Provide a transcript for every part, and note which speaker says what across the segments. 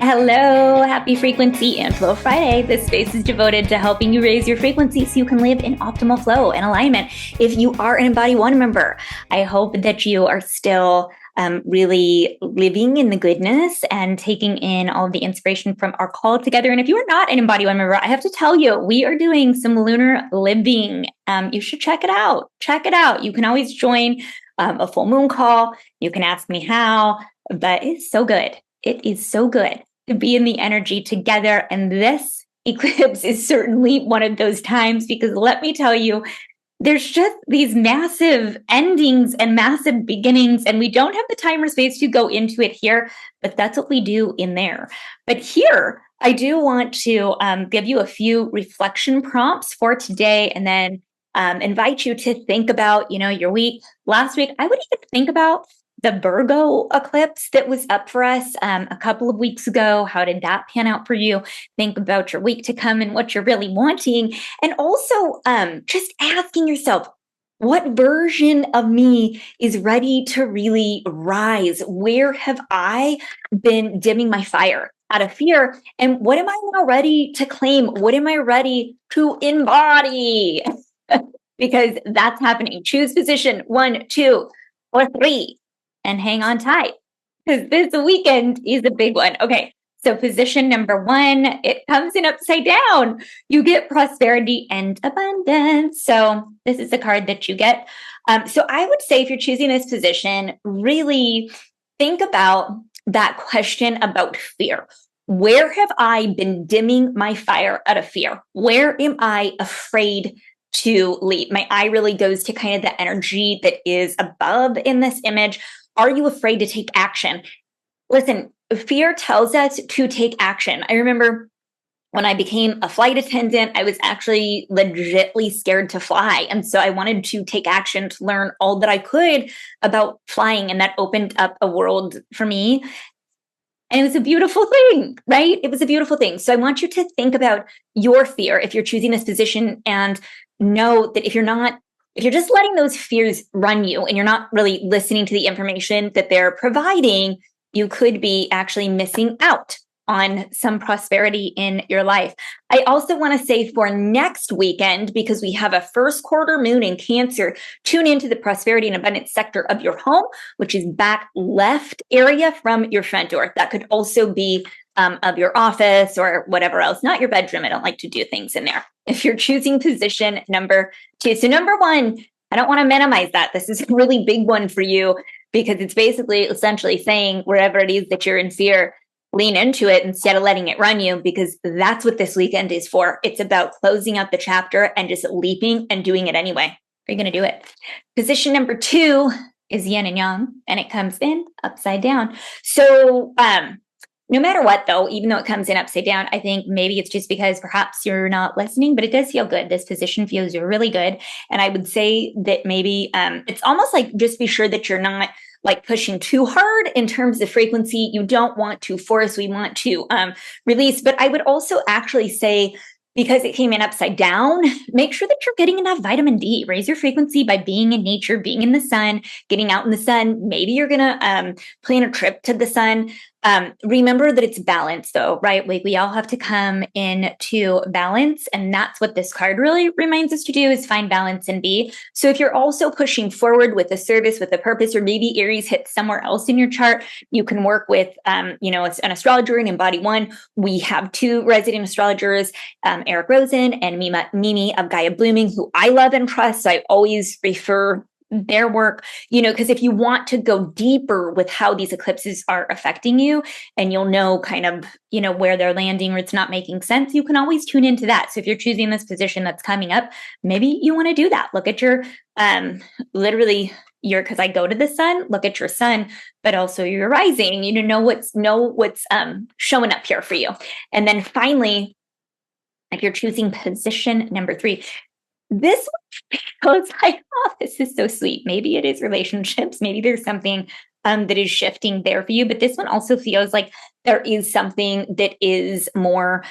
Speaker 1: Hello, happy Frequency and Flow Friday. This space is devoted to helping you raise your frequency so you can live in optimal flow and alignment. If you are an Embody One member, I hope that you are still really living in the goodness and taking in all of the inspiration from our call together. And if you are not an Embody One member, I have to tell you, we are doing some lunar living. You should check it out. Check it out. You can always join a full moon call. You can ask me how, but it's so good. It is so good to be in the energy together. And this eclipse is certainly one of those times, because let me tell you, there's just these massive endings and massive beginnings, and we don't have the time or space to go into it here, but that's what we do in there. But here, I do want to give you a few reflection prompts for today, and then invite you to think about, your week. Last week, I would even think about the Virgo eclipse that was up for us a couple of weeks ago. How did that pan out for you? Think about your week to come and what you're really wanting. And also just asking yourself, what version of me is ready to really rise? Where have I been dimming my fire out of fear? And what am I now ready to claim? What am I ready to embody? Because that's happening. Choose position 1, 2, or 3. And hang on tight, because this weekend is a big one. Okay, so position number 1, it comes in upside down. You get prosperity and abundance. So this is the card that you get. So I would say, if you're choosing this position, really think about that question about fear. Where have I been dimming my fire out of fear? Where am I afraid to lead? My eye really goes to kind of the energy that is above in this image. Are you afraid to take action? Listen, fear tells us to take action. I remember when I became a flight attendant, I was actually legitly scared to fly. And so I wanted to take action to learn all that I could about flying. And that opened up a world for me. And it was a beautiful thing, right? It was a beautiful thing. So I want you to think about your fear if you're choosing this position, and know that if you're just letting those fears run you and you're not really listening to the information that they're providing, you could be actually missing out on some prosperity in your life. I also want to say, for next weekend, because we have a first quarter moon in Cancer, tune into the prosperity and abundance sector of your home, which is back left area from your front door. That could also be of your office or whatever else, not your bedroom. I don't like to do things in there. If you're choosing position number 2. So number 1, I don't want to minimize that. This is a really big one for you, because it's basically essentially saying, wherever it is that you're in fear, lean into it instead of letting it run you, because that's what this weekend is for. It's about closing out the chapter and just leaping and doing it anyway. Are you going to do it? Position number 2 is yin and yang, and it comes in upside down. So no matter what, though, even though it comes in upside down, I think maybe it's just because perhaps you're not listening, but it does feel good. This position feels really good. And I would say that maybe it's almost like, just be sure that you're not like pushing too hard in terms of frequency. You don't want to force, we want to release. But I would also actually say, because it came in upside down, make sure that you're getting enough vitamin D. Raise your frequency by being in nature, being in the sun, getting out in the sun. Maybe you're going to plan a trip to the sun. Remember that it's balance, though, right? Like, we all have to come into balance. And that's what this card really reminds us to do, is find balance and be. So if you're also pushing forward with a service, with a purpose, or maybe Aries hits somewhere else in your chart, you can work with, an astrologer and Embody One. We have 2 resident astrologers, Eric Rosen and Mimi of Gaia Blooming, who I love and trust. So I always refer their work, because if you want to go deeper with how these eclipses are affecting you, and you'll know kind of, where they're landing or it's not making sense, you can always tune into that. So if you're choosing this position that's coming up, maybe you want to do that. Look at your, because I go to the sun, look at your sun, but also your rising, know what's showing up here for you. And then finally, if you're choosing position number 3, this one feels like, oh, this is so sweet. Maybe it is relationships. Maybe there's something that is shifting there for you. But this one also feels like there is something that is more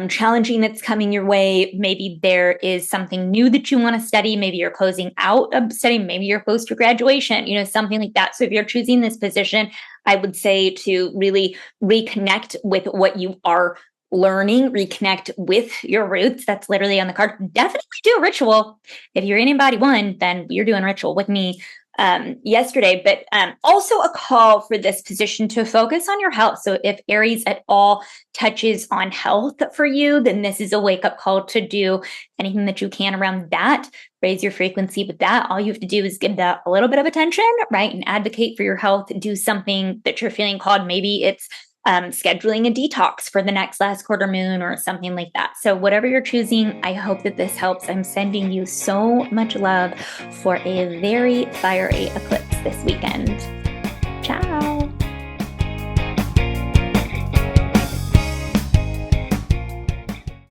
Speaker 1: challenging that's coming your way. Maybe there is something new that you want to study. Maybe you're closing out of studying. Maybe you're close to graduation, something like that. So if you're choosing this position, I would say to really reconnect with what you are learning, reconnect with your roots. That's literally on the card. Definitely do a ritual. If you're in embody one, then you're doing ritual with me yesterday, but also a call for this position to focus on your health. So if Aries at all touches on health for you, then this is a wake-up call to do anything that you can around that. Raise your frequency with that. All you have to do is give that a little bit of attention, right? And advocate for your health. Do something that you're feeling called. Maybe it's scheduling a detox for the last quarter moon or something like that. So whatever you're choosing, I hope that this helps. I'm sending you so much love for a very fiery eclipse this weekend.